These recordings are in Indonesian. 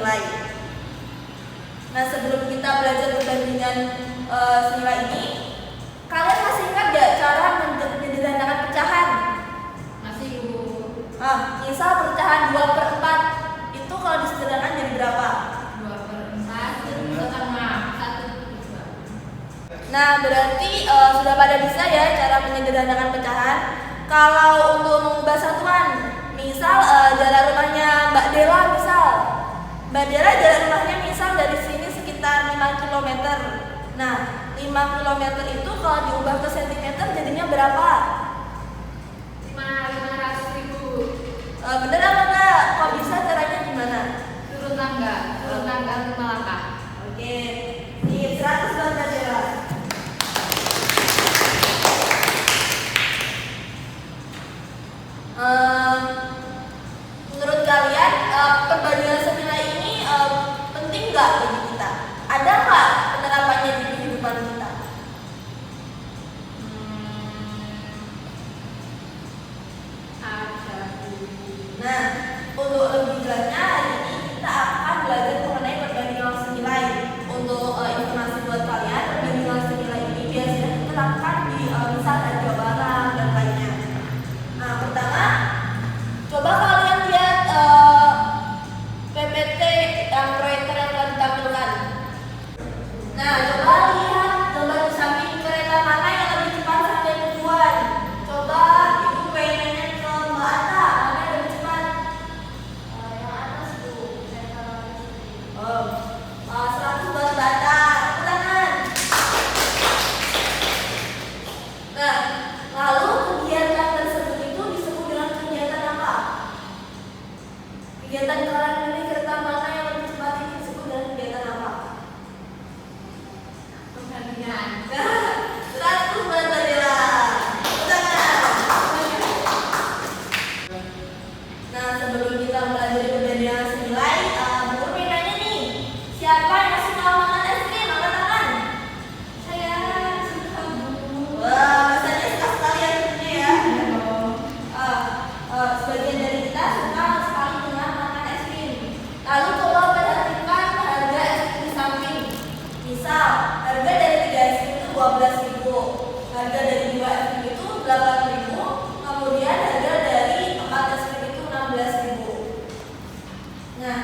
senilai. Nah, sebelum kita belajar perbandingan senilai ini, kalian masih ingat gak cara menyederhanakan pecahan? Masih, Bu. Misal pecahan 2/4 itu kalau disederhanakan jadi berapa? 2/4 sama 1/2. Nah, berarti sudah pada bisa ya cara menyederhanakan pecahan. Kalau untuk mengubah satuan, misal jalan rumahnya Mbak Dela misal. Mbak Dela jalan rumahnya misal dari sini sekitar 5 km. Nah, 5 km itu kalau diubah ke cm jadinya berapa? 500.000. Bener apa enggak? Kok bisa caranya gimana? Turun tangga 5 langkah. Oke. Ini 100 buat Mbak Dela. Menurut kalian perbandingan senilai ini penting nggak bagi kita? Ada nggak penerapannya di kehidupan kita? Ada, Bu. Nah, untuk lebih jelasnya hari ini kita akan belajar mengenai perbandingan senilai. Untuk informasi buat kalian, perbandingan senilai ini biasanya diterapkan di misal harga barang dan lainnya. Nah, pertama, coba kalian lihat PPT yang proyektor yang telah ditampilkan. Nah, coba lihat gambar di samping kereta mana yang lebih cepat sampai tujuan. Coba ibu pengennya ke Mbak Atta, mana yang lebih cepat? Yang atas, Bu. Kereta api. 100 buat Mbak Atta. Tepuk tangan. Nah, lalu kegiatan tersebut itu disebut dengan kegiatan apa? Kegiatan kalian ini kereta mana yang lebih cepat ini disebut dengan kegiatan apa? Perbandingan. 100 buat Mbak Dela. Tepuk tangan. Nah, sebelum kita belajar perbandingan senilai, Bu pengen nanya nih, siapa yang suka makan es krim? Angkat tangan. Saya suka, Bu. Wah, rasanya suka sekali ya sebenarnya ya. Sebagian dari kita suka sekali dengan makan es krim. Lalu coba perhatikan harga es krim di samping. Misal, harga dari 3 es krim itu 12.000, harga dari 2 es krim itu 8.000, kemudian harga dari 4 es krim itu 16.000. Nah,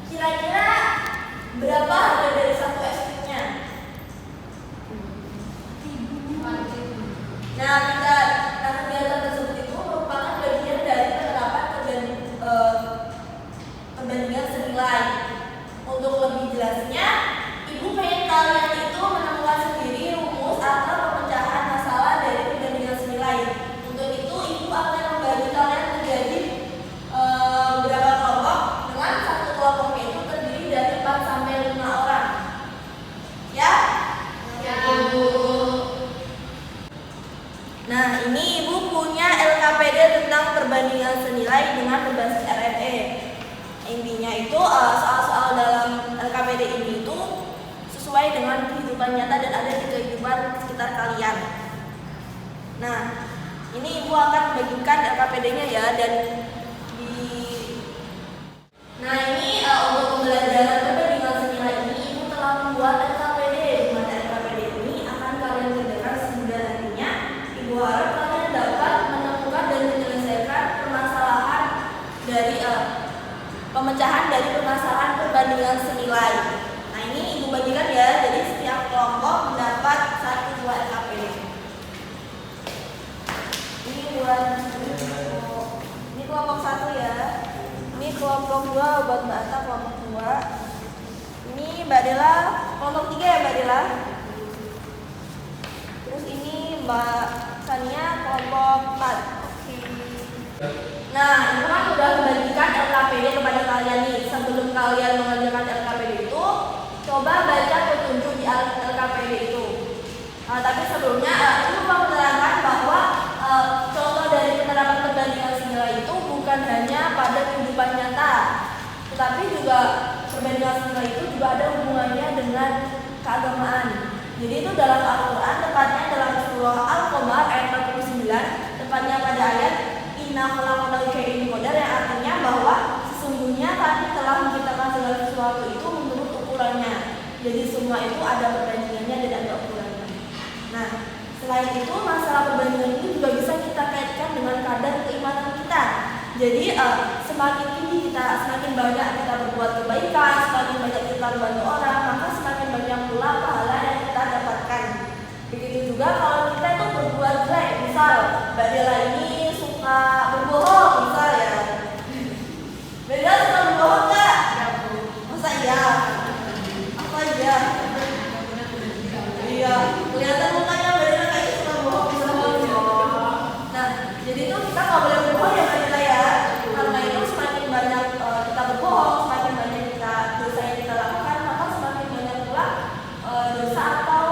kira-kira berapa harga dari satu es krimnya? Nah, kegiatan tersebut itu merupakan bagian dari penerapan perbandingan senilai. Untuk lebih jelasnya, ibu pengen kalian itu menemukan sendiri rumus atau pemecahan masalah dari perbandingan senilai. Untuk itu, ibu akan membagi kalian menjadi beberapa kelompok dengan satu kelompoknya itu terdiri dari 4 sampai 5 orang. Ya? Ya, Bu. Nah, ini ibu punya LKPD tentang perbandingan senilai dengan berbasis RME. Intinya itu soal-soal dalam LKPD ini itu sesuai dengan kehidupan nyata dan ada di kehidupan sekitar kalian. Nah, ini ibu akan membagikan LKPD-nya ya dan di. Nah, ini untuk pembelajaran perbandingan senilai ini ibu telah membuat LKPD. Di mana LKPD ini akan kalian kerjakan semudah nantinya. Ibu harap kalian dapat menemukan dan menyelesaikan permasalahan dari pemecahan dari permasalahan perbandingan senilai. Nah, ini ibu bagikan ya. Jadi setiap kelompok mendapat 1 buah LKPD. Ini buat ini kelompok 1 ya. Ini kelompok 2 buat Mbak Atta kelompok 2. Ini Mbak Dela kelompok 3 ya Mbak Dela. Terus ini Mbak Sania kelompok 4. Oke. Nah, ibu kan udah membagikan LKPD kepada kalian nih. Sebelum kalian mengerjakan LKPD itu, coba baca petunjuk di LKPD itu. Tapi sebelumnya ibu mau menerangkan bahwa contoh dari penerapan perbandingan senilai itu bukan hanya pada kehidupan nyata, tetapi juga perbandingan senilai itu juga ada hubungannya dengan keagamaan. Jadi itu dalam Al-Quran, tepatnya dalam surah Al-Qamar ayat 49, tepatnya pada ayat Inna khalaqnal syai'in qadar, yang artinya bahwa sesungguhnya kami telah menciptakan segala sesuatu Jadi semua itu ada perbandingannya dan ada ukurannya. Nah, selain itu masalah perbandingan ini juga bisa kita kaitkan dengan kadar keimanan kita. Jadi semakin tinggi kita, semakin banyak kita berbuat kebaikan, semakin banyak kita membantu orang, maka semakin banyak pula pahala yang kita dapatkan. Begitu juga kalau kita itu berbuat jelek, misal Mbak Dela ini suka berbohong, misal ya. Mbak Dela suka berbohong nggak? Masa iya? Apa iya? Iya, kelihatan mukanya Mbak Dela kayak suka bohong, bisa bohong. Nah, jadi itu kita nggak boleh berbohong ya Mbak Dela ya. Karena itu semakin banyak kita berbohong, semakin banyak kita dosa yang kita lakukan, maka semakin banyak pula dosa atau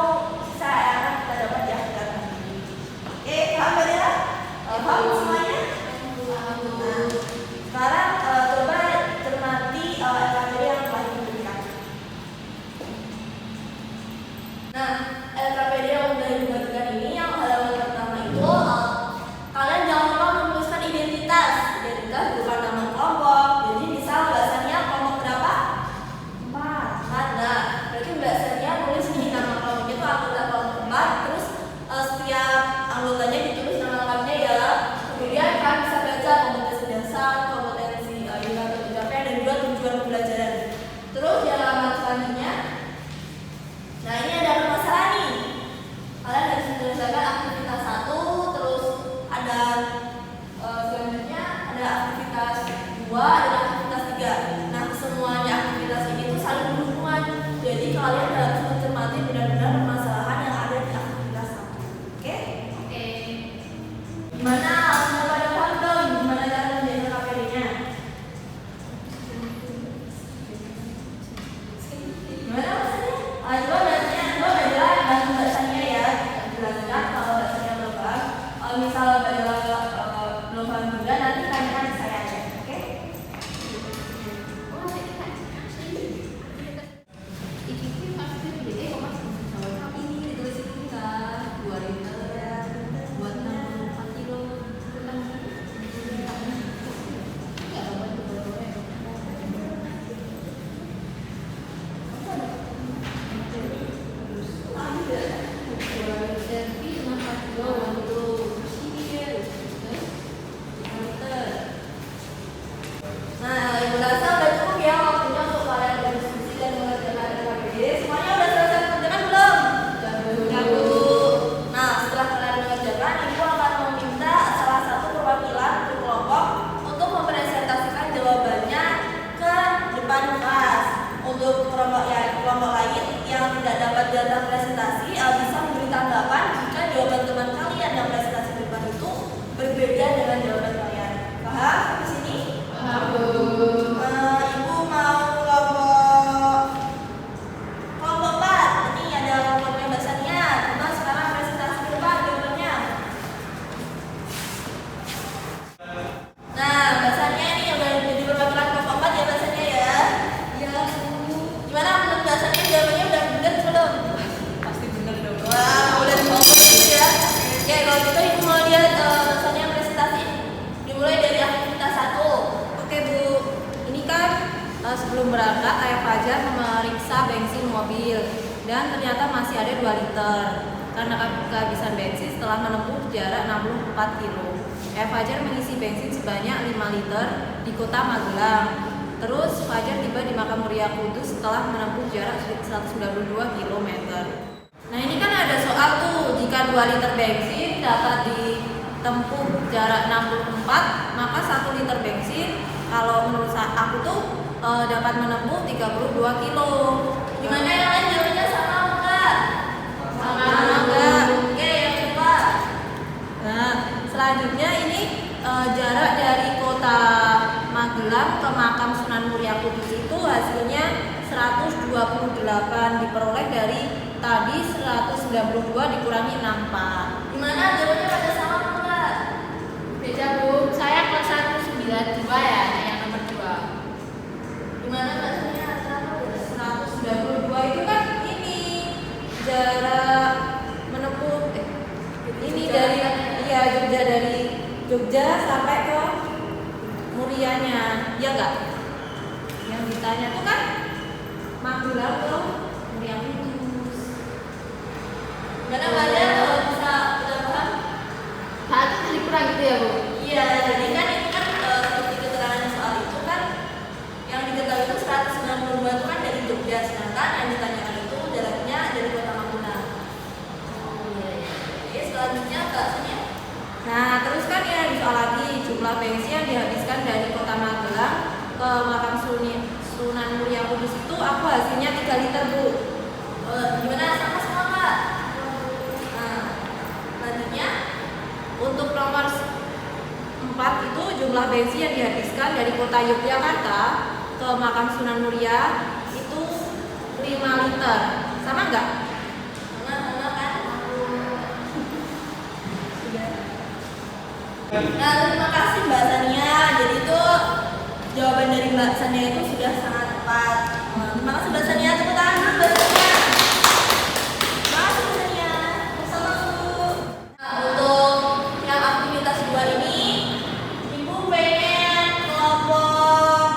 sisa yang akan kita dapat di akhirat nanti. Oke, paham Mbak Dela? Paham semuanya? Nah, sekarang coba cermati LKPD yang telah diberikan. Nah, LKPD yang sudah dibagikan ini yang halaman pertama itu kalian jangan lupa menuliskan identitas bukan nama kelompok. Jadi misal bahasanya kelompok berapa? 4. Nah, berarti bahasanya tulis nih nama kelompoknya itu anggota kelompok 4. Terus setiap anggotanya ditulis nama lengkapnya ya. Kemudian kalian bisa baca kompetensi dasar, kompetensi yang harus dicapai dan juga tujuan pembelajaran. Terus di halaman selanjutnya, nah ini ada permasalahan nih. Kalian harus menyelesaikan aktivitas 1, terus ada selanjutnya ada aktivitas 2 dan aktivitas 3. Nah, semuanya aktivitas ini tuh saling berhubungan. Jadi kalian harus mencermati benar-benar permasalahan yang ada di aktivitas 1. Oke? Gimana? Sudah pada paham belum gimana cara menjadi KPD-nya? Gimana maksudnya? Coba bahasanya, coba Mbak Dela bantu bahasanya ya. Jelaskan kalau bahasanya belum paham. Misal Mbak Dela belum paham juga, nanti tanyakan ke saya aja. Oke? Ini ditulis ini kan 2 liter buat 64 kilo. Nah, Ibu rasa udah cukup ya waktunya untuk kalian berdiskusi dan mengerjakan LKPD. Semuanya udah selesai mengerjakan belum? Udah Bu. Nah, setelah kalian mengerjakan, Ibu akan meminta salah satu perwakilan untuk kelompok untuk mempresentasikan jawabannya ke depan kelas. Untuk kelompok lain yang tidak dapat data presentasi bisa memberi tanggapan jika jawaban teman kalian yang presentasi di depan itu berbeda dengan jawaban kalian. Paham di sini? Ibu mau kelompok 4. Ini ada kelompoknya bahasanya. Coba sekarang presentasi ke depan jawabannya. Nah, bahasanya ini udah jadi perwakilan kelompok 4 ya bahasanya ya. Iya, Bu. Gimana menurut bahasanya jawabannya udah benar belum? Pasti bener dong. Wah, udah dicoba gitu ya. Ya, kalau gitu Ibu mau lihat bahasanya presentasi. Dimulai dari aktivitas 1. Oke Bu, ini kan sebelum berangkat Ayah Fajar memeriksa bensin mobil dan ternyata masih ada 2 liter karena kehabisan bensin setelah menempuh jarak 64 kilo. Ayah Fajar mengisi bensin sebanyak 5 liter di kota Magelang. Terus Fajar tiba di Makam Muria Kudus setelah menempuh jarak 192 km. Nah ini kan ada soal tuh, jika 2 liter bensin dapat ditempuh jarak 64, maka 1 liter bensin kalau menurut aku tuh dapat menempuh 32 kilo. Gimana yang lain jawabannya sama enggak? Sama enggak? Oke, yang kedua. Nah, selanjutnya ini jarak dari kota Magelang ke makam Sunan Muria Kudus itu hasilnya 128 diperoleh dari tadi 192 dikurangi 64. Gimana jawabannya pada sama enggak? Beda Bu, saya kelas 192 ya, yang nomor 2. Gimana bahasanya sama? 192 itu kan ini jarak menempuh ini dari Jogja, dari Jogja sampai ke Murianya, ya enggak? Yang ditanya tuh kan Magelang ke Jogja, sedangkan yang ditanyakan itu jaraknya dari Kota Magelang. Oke, selanjutnya Kak Sonia. Nah, terus kan ya di soal lagi jumlah bensin yang dihabiskan dari Kota Magelang ke makam Sunan Muria Kudus itu aku hasilnya 3 liter, Bu. Gimana sama-sama Kak? Nah, selanjutnya Untuk nomor 4 itu jumlah bensin yang dihabiskan dari Kota Yogyakarta ke makam Sunan Muria itu 5 liter. Sama enggak? mana kan aku. Nah, terima kasih Mbak Sania. Jadi itu jawaban dari Mbak Sania itu sudah sangat tepat. Terima kasih Mbak Sania. Tepuk tangan dulu Mbak Sania. Terima kasih Mbak Sania. Sama Bu. Nah, untuk yang aktivitas 2 ini, Ibu pengen kelompok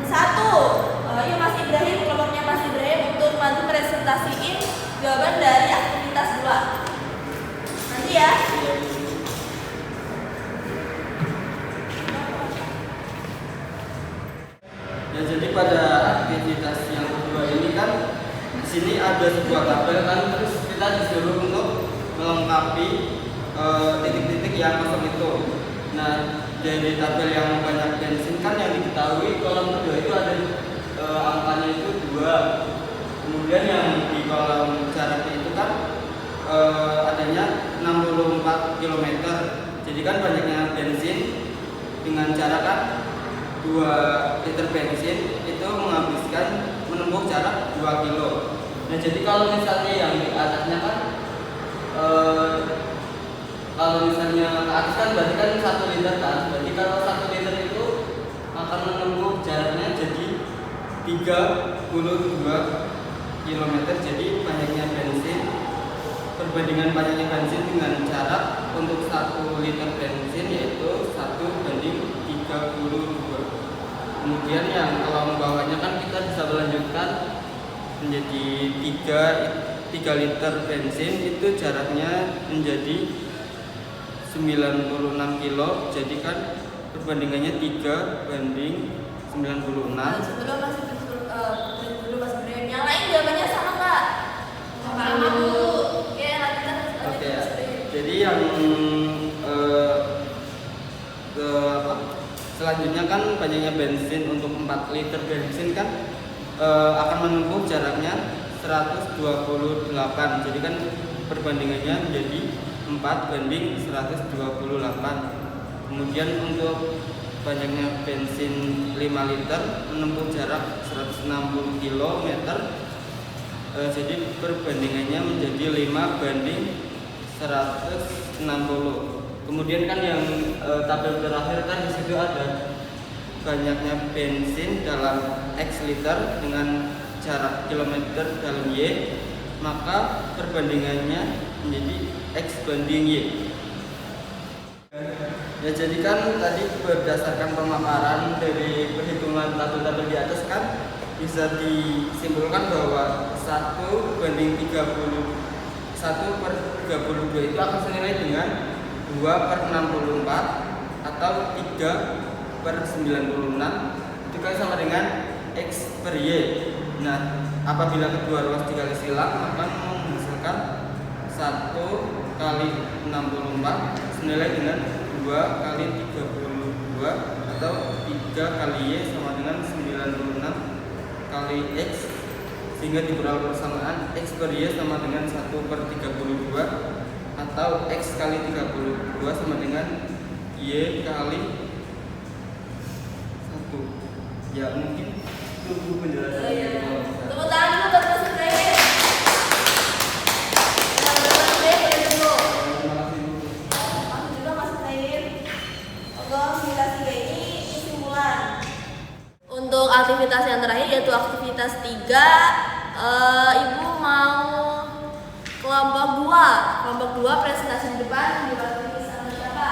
1. Yuk Mas Ibrahim, kelompoknya Mas Ibrahim untuk bantu presentasiin jawaban dari aktivitas 2. Nanti ya. Ya, jadi pada aktivitas yang kedua ini kan di sini ada sebuah tabel kan, terus kita disuruh untuk melengkapi titik-titik yang kosong itu. Nah, dari tabel yang banyak bensin kan yang diketahui kolom kedua itu ada angkanya itu 2. Kemudian yang di kolom jaraknya itu kan adanya 64 km. Jadi kan banyaknya bensin dengan jarak kan 2 liter bensin itu menempuh jarak 2 kilo. Nah, jadi kalau misalnya yang di atasnya kan kalau misalnya ke atas kan berarti kan 1 liter kan. Berarti kalau 1 liter itu akan menempuh jaraknya jadi 32 km. Jadi banyaknya bensin, perbandingan banyaknya bensin dengan jarak untuk 1 liter bensin yaitu 1:32. Kemudian yang kolom bawahnya kan kita bisa melanjutkan menjadi 3 liter bensin itu jaraknya menjadi 96 kilo. Jadi kan perbandingannya 3:96. Sebelum masih dulu Mas Ibrahim, yang lain jawabannya sama Kak? Sama dulu. Oke, lanjutkan Mas Ibrahim. Jadi yang selanjutnya kan banyaknya bensin untuk 4 liter bensin kan akan menempuh jaraknya 128. Jadi kan perbandingannya menjadi 4:128. Kemudian untuk banyaknya bensin 5 liter menempuh jarak 160 km. Jadi perbandingannya menjadi 5:160. Kemudian kan yang tabel terakhir kan di situ ada banyaknya bensin dalam X liter dengan jarak kilometer dalam Y, maka perbandingannya menjadi X banding Y. Ya, jadi kan tadi berdasarkan pemaparan dari perhitungan tabel-tabel di atas kan bisa disimpulkan bahwa 1/32 itu akan senilai dengan 2/64 atau 3/96 itu kan sama dengan X per Y. Nah, apabila kedua ruas dikali silang maka menghasilkan 1/64 senilai dengan 2/32 atau 3 kali Y sama dengan 96 kali X, sehingga diperoleh persamaan X per Y sama dengan 1/32 atau X kali 32 sama dengan Y kali 1. Ya, mungkin tunggu penjelasan. Tepuk tangan dulu buat Mas Ibrahim. Masuk juga Mas Ibrahim. Untuk aktivitas 3 ini kesimpulan. Untuk aktivitas yang terakhir yaitu aktivitas 3, Ibu mau kelompok 2 presentasi di depan diwakili sama siapa?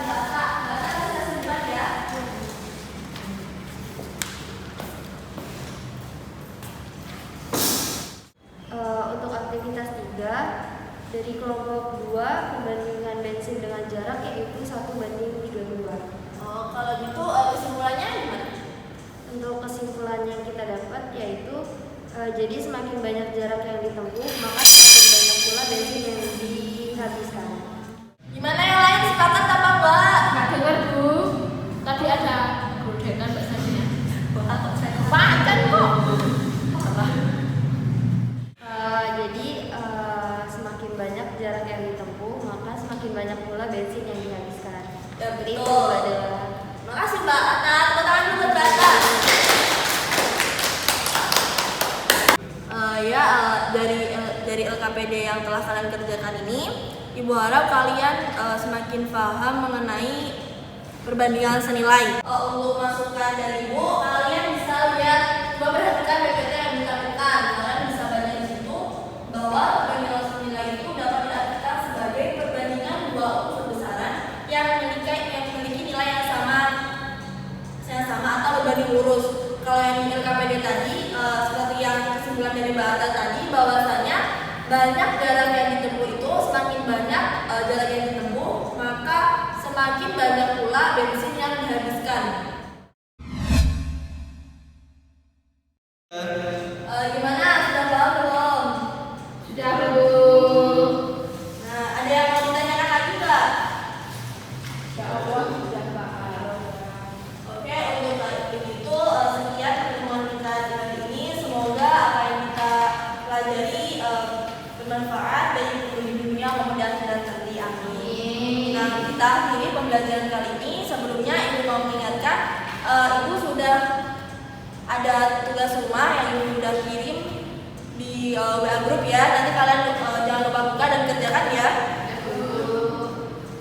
Bapak presentasi di depan ya. Untuk aktivitas 3 dari kelompok 2 perbandingan bensin dengan jarak yaitu 1:32. Kalau gitu kesimpulannya gimana? Untuk kesimpulan yang kita dapat yaitu Jadi semakin banyak jarak yang ditempuh, maka semakin banyak pula bensin yang dihabiskan. Gimana yang lain, sepakat apa enggak? Nggak dengar Bu. Tadi ada godekan Mbak Sania. Atau saya Pacan kok. Jadi semakin banyak jarak yang ditempuh, maka semakin banyak pula bensin yang dihabiskan. Ya, Seperti itu, betul. Mbak Dela. Makasih Mbak Ata, tepuk tangan dulu buat Mbak Ata. Dari LKPD yang telah kalian kerjakan ini, Ibu harap kalian semakin paham mengenai perbandingan senilai. Untuk masukan dari Ibu, kalian bisa lihat, coba perhatikan PPT yang ditampilkan. Kalian bisa baca di situ bahwa perbandingan senilai itu dapat diartikan sebagai perbandingan dua unsur besaran yang memiliki nilai yang sama atau berbanding lurus. Kalau yang di LKPD tadi, seperti yang kesimpulan dari Mbak Ata tadi, bahwasanya banyak jarak yang ditempuh itu, semakin banyak jarak yang ditempuh, maka semakin banyak pula bensin yang dihabiskan. Gimana? Sudah paham belum? Sudah Bu. Nah, ada yang mau ditanyakan lagi nggak? Ya Allah, sudah paham. Oke, untuk kali itu sekian pertemuan kita di hari ini. Semoga apa yang kita pelajari bermanfaat bagi penghuni dunia maupun di akhirat nanti. Amin. Nah, kita akhiri pembelajaran kali ini. Sebelumnya Ibu mau mengingatkan, Ibu sudah ada tugas rumah yang Ibu sudah kirim di WA group ya. Nanti kalian jangan lupa buka dan kerjakan ya.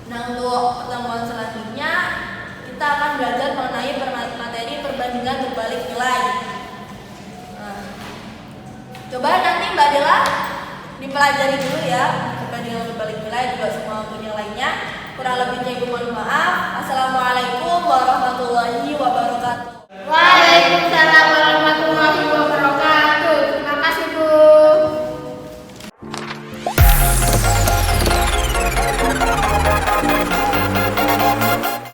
Nah, untuk pertemuan selanjutnya kita akan belajar mengenai materi perbandingan berbalik nilai. Nah, coba nanti Mbak Dela dipelajari dulu ya perbandingan berbalik nilai, juga semua untuk yang lainnya. Kurang lebihnya Ibu mohon maaf. Assalamualaikum warahmatullahi wabarakatuh. Waalaikumsalam